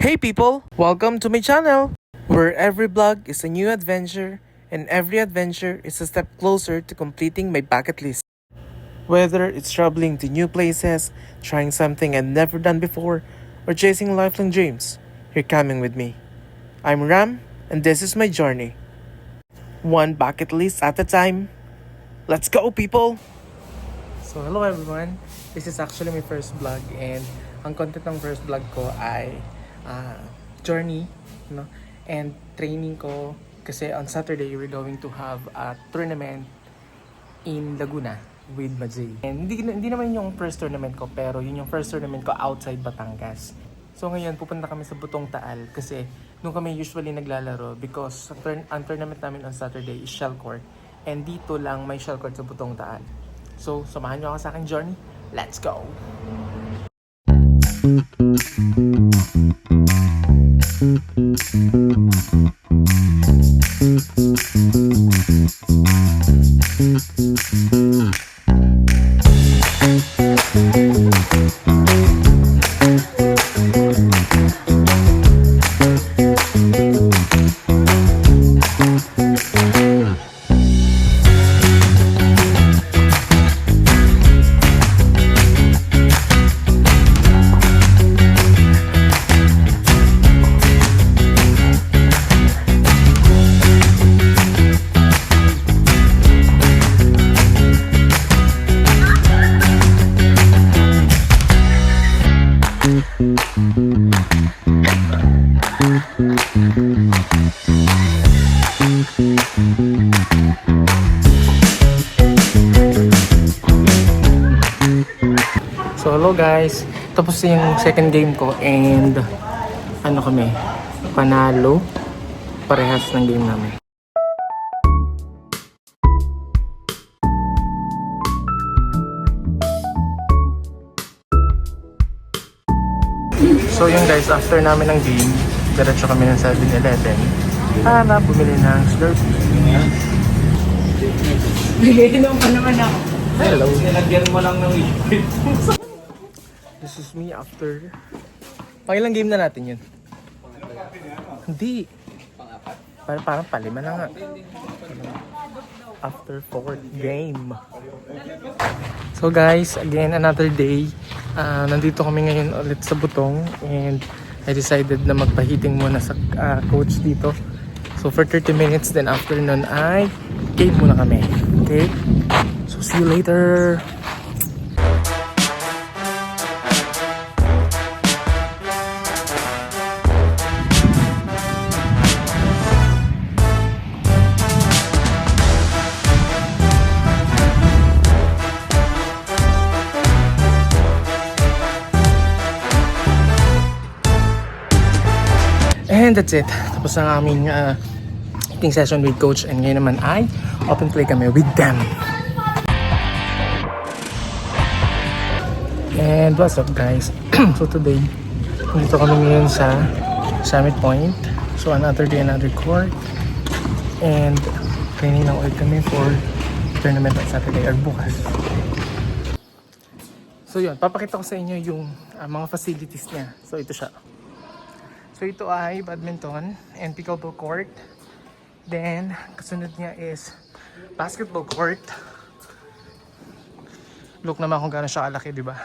Hey people! Welcome to my channel! Where every vlog is a new adventure and every adventure is a step closer to completing my bucket list. Whether it's traveling to new places, trying something I've never done before, or chasing lifelong dreams, you're coming with me. I'm Ram and this is my journey. One bucket list at a time. Let's go people! So hello everyone! This is actually my first vlog and ang content ng first vlog ko ay journey, no? And training ko kasi on Saturday we're going to have a tournament in Laguna with Majay. And hindi naman yung first tournament ko pero yun yung first tournament ko outside Batangas. So ngayon pupunta kami sa Butong Taal kasi nung kami usually naglalaro because ang tournament namin on Saturday is shell court and dito lang may shell court sa Butong Taal. So samahan nyo ako sa aking journey. Let's go! So hello guys, tapos yung second game ko and ano kami, panalo, parehas ng game namin. So yun guys, after namin ng game, diretso kami ng 7-Eleven para bumili ng Slurpee. Inom pa naman ako. Hello! Nilagyan mo lang ng liquid. This is me after... Pangilang game na natin yun? Hindi. Parang palima na nga. After 4th game. So guys, again, another day. Nandito kami ngayon ulit sa Butong and I decided na magpahiting muna sa coach dito. So for 30 minutes, then after nun ay game muna kami. Okay? So see you later! And that's it. Tapos ang aming eating session with coach and ngayon naman ay open play kami with them. And what's up guys? So today, dito kami ngayon sa Summit Point. So another day, another court. And training na ulit kami for tournament on Saturday or bukas. So yun, papakita ko sa inyo yung mga facilities niya. So ito siya. So ito ay badminton and pickleball court. Then kasunod niya is basketball court. Look naman kung gaano siya kalaki, di ba?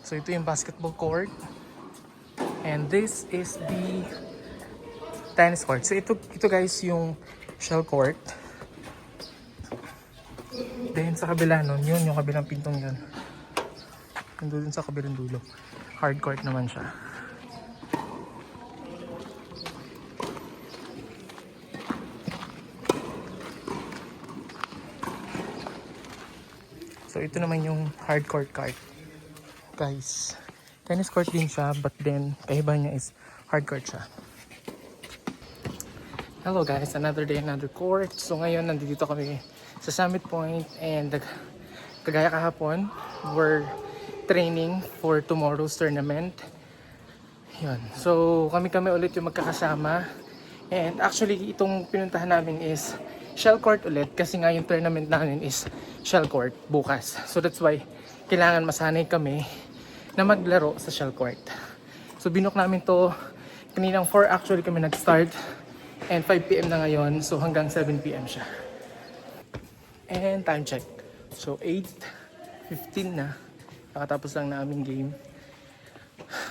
So ito yung basketball court. And this is the tennis court. So ito guys yung shell court. Then sa kabila nun, yun yung kabilang pintong yun. Nandun sa kabilang dulo. Hard court naman siya. So ito naman yung hard court guys. Tennis court din siya but then kaiba niya is hard court siya. Hello guys, another day, another court. So ngayon nandito kami sa Summit Point and kagaya kahapon we're training for tomorrow's tournament. Yun. So kami ulit yung magkakasama and actually itong pinuntahan namin is shell court ulit kasi nga yung tournament namin is shell court bukas. So that's why kailangan masanay kami na maglaro sa shell court. So binook namin to kaninang 4 actually kami nag-start and 5 PM na ngayon, so hanggang 7 PM siya. And time check. So 8:15 na. Nakatapos lang na aming game.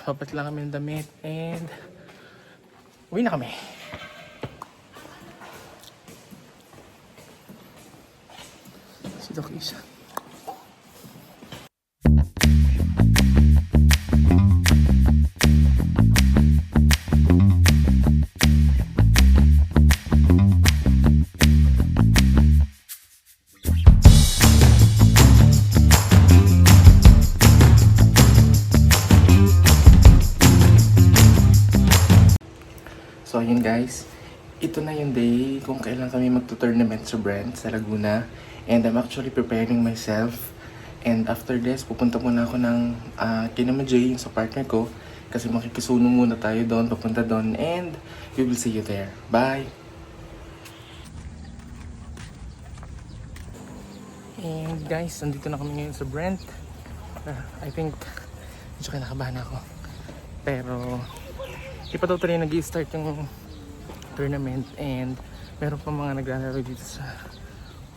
Papat lang kami ng damit and uwi na kami. Si Doc Isa. So yun guys, ito na yung day kung kailan kami magto-tournament sa Brent sa Laguna. And I'm actually preparing myself. And after this, pupunta muna ako ng Kinama J, yung sa partner ko. Kasi makikisuno muna tayo doon, papunta doon. And we will see you there. Bye! And guys, nandito na kami ngayon sa Brent. I think, medyo kinakabahan ako. Pero, di pa daw tuloy nag-i-start yung tournament and meron pa mga naglalaro dito sa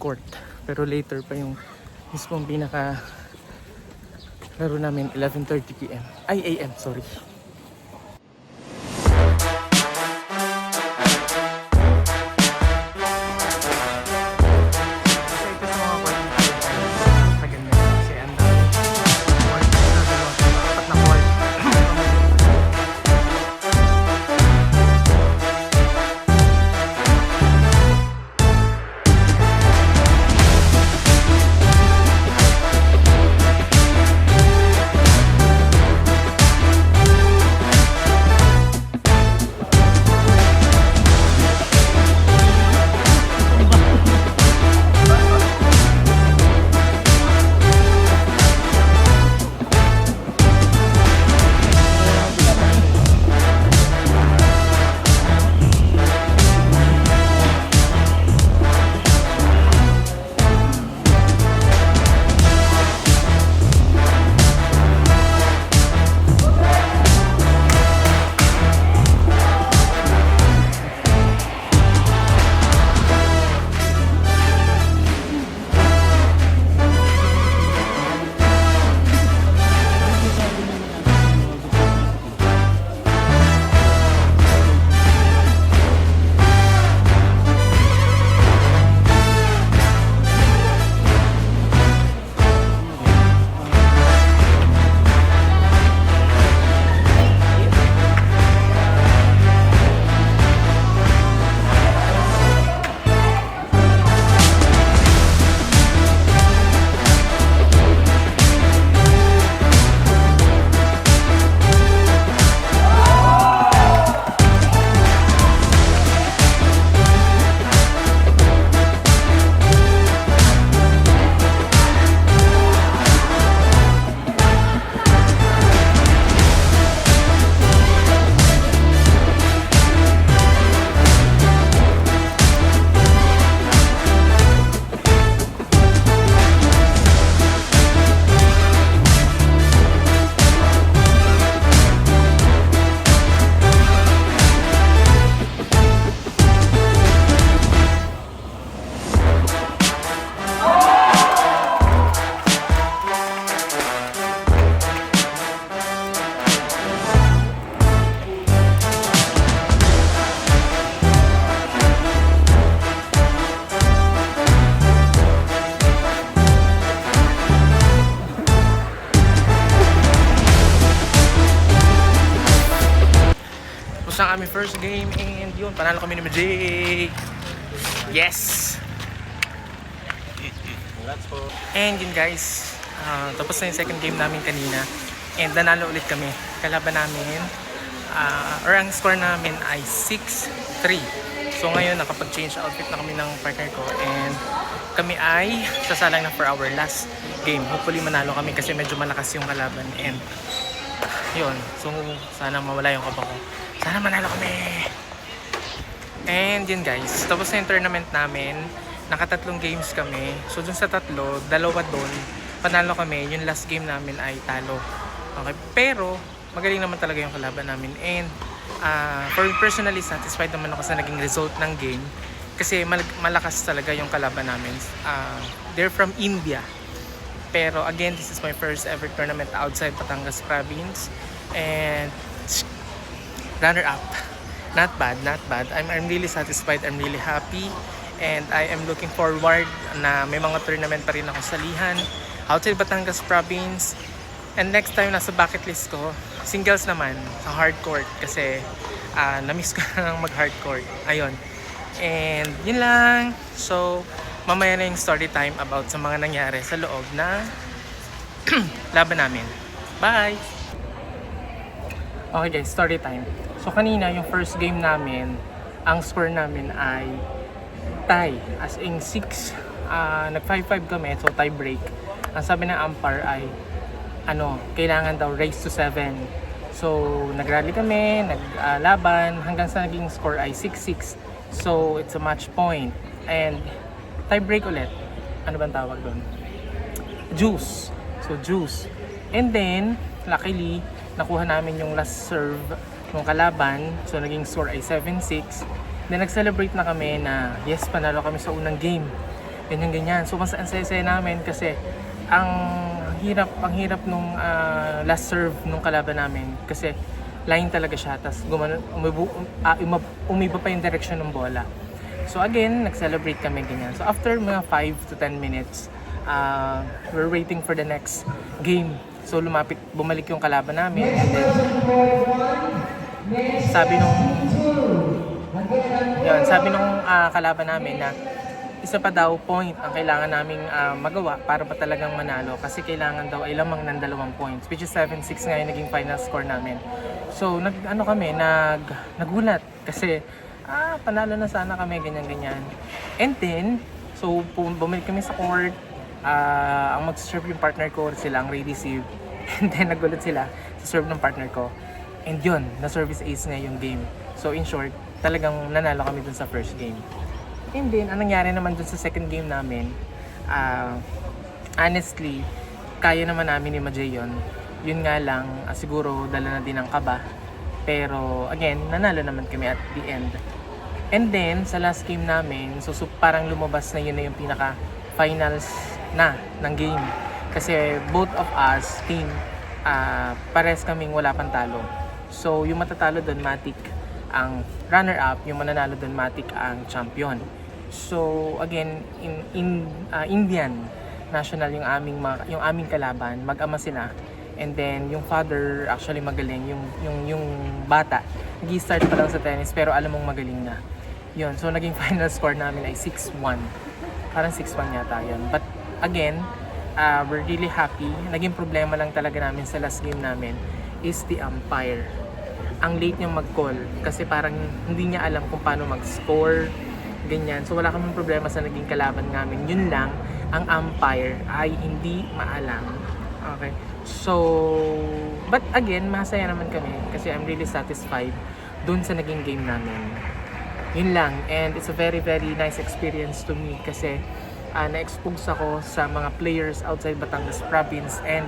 court. Pero later pa yung mismong pinaka laro namin, 11:30 PM. Ay, AM, sorry. Tapos na kami first game and yun, panalo kami ni Majay. Yes! And yun guys, tapos na yung second game namin kanina and nanalo ulit kami. Kalaban namin, or ang score namin ay 6-3. So ngayon nakapag-change outfit na kami ng partner ko and kami ay sasalang na for our last game. Hopefully manalo kami kasi medyo malakas yung kalaban and yun, so sana mawala yung kaba ko. Sana manalo kami! And yun guys, tapos na yung tournament namin. Nakatatlong games kami. So dun sa tatlo, dalawa dun, panalo kami. Yung last game namin ay talo. Okay, pero magaling naman talaga yung kalaban namin. And for me personally, satisfied naman ako sa naging result ng game. Kasi malakas talaga yung kalaban namin. They're from India. Pero again, this is my first ever tournament outside Batangas province. And runner up. Not bad, not bad. I'm really satisfied. I'm really happy. And I am looking forward na may mga tournament pa rin ako salihan outside Batangas province. And next time nasa bucket list ko, singles naman sa hardcourt kasi na-miss ko na mag-hardcourt. Ayun. And yun lang. So, mamaya na yung story time about sa mga nangyari sa loob na laban namin. Bye! Okay guys, story time. So kanina yung first game namin, ang score namin ay tie. As in 6, nag 5-5 kami, so tie break. Ang sabi ng umpire ay kailangan daw race to 7. So nagrally kami, naglaban hanggang sa naging score ay 6-6. So it's a match point. And tie break ulit. Ano bang tawag doon? Juice. So juice. And then luckily nakuha namin yung last serve ng kalaban. So naging score ay 7-6. Then nag-celebrate na kami na yes, panalo kami sa unang game. Ganyan. So mas ang saya-saya namin kasi ang hirap nung last serve nung kalaban namin kasi line talaga siya. Tapos umiba pa yung direction ng bola. So again, nag-celebrate kami ganyan. So after mga 5 to 10 minutes, we're waiting for the next game. So bumalik yung kalaban namin. And then, sabi nung kalaban namin na isa pa daw point ang kailangan naming magawa para pa talagang manalo kasi kailangan daw ay lamang ng 2 points, which is 7-6 nga yung naging final score namin. So nagulat kasi panalo na sana kami ganyan. And then so bumalik kami sa court. Ang mag-serve yung partner ko, sila ang receive. And then nagulat sila sa serve ng partner ko. And yun, na-service ace nga yung game. So in short, talagang nanalo kami dun sa first game. And then, ang nangyari naman dun sa second game namin, honestly, kaya naman namin ni Majay yun. Yun nga lang, siguro dala na din ang kaba. Pero again, nanalo naman kami at the end. And then, sa last game namin, so parang lumabas na yun na yung pinaka-finals na ng game. Kasi both of us, team, pares kaming wala pang talo. So, yung matatalo doon, Matic ang runner-up, yung mananalo doon, Matic ang champion. So, again, Indian national yung aming kalaban, mag-ama sila. And then, yung father, actually magaling, yung bata, nag-start pa lang sa tennis, pero alam mong magaling na. Yun, so naging final score namin ay 6-1. Parang 6-1 yata yun. But, again, we're really happy. Naging problema lang talaga namin sa last game namin is the umpire. Ang late niyang mag-call kasi parang hindi niya alam kung paano mag-score, ganyan. So wala kaming problema sa naging kalaban namin. Yun lang, ang umpire ay hindi maalam. Okay. So, but again, masaya naman kami kasi I'm really satisfied dun sa naging game namin. Yun lang. And it's a very, very nice experience to me kasi na-expose ako sa mga players outside Batangas province and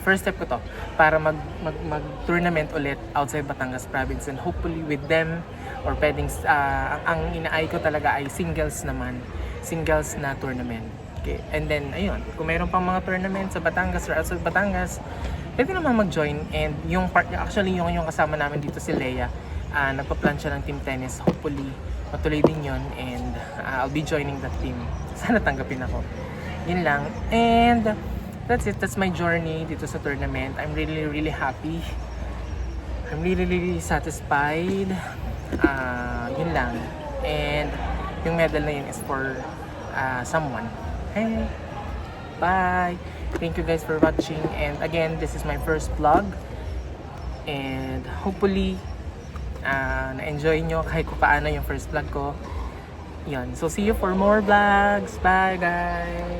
first step ko to para mag-tournament ulit outside Batangas province and hopefully with them or pwedeng ang inaay ko talaga ay singles na tournament. Okay. And then ayun, kung mayroon pang mga tournament sa Batangas or outside Batangas, pwede naman mag-join. And yung part actually yung kasama namin dito si Leia, nagpa-plan siya ng team tennis. Hopefully matuloy din yun and I'll be joining that team. Sana tanggapin ako. Yun lang. And that's it. That's my journey dito sa tournament. I'm really, really happy. I'm really, really satisfied. Yun lang. And yung medal na yun is for someone. Hey, bye! Thank you guys for watching. And again, this is my first vlog. And hopefully, na-enjoy nyo kahit paano yung first vlog ko. Yun. So see you for more vlogs. Bye guys!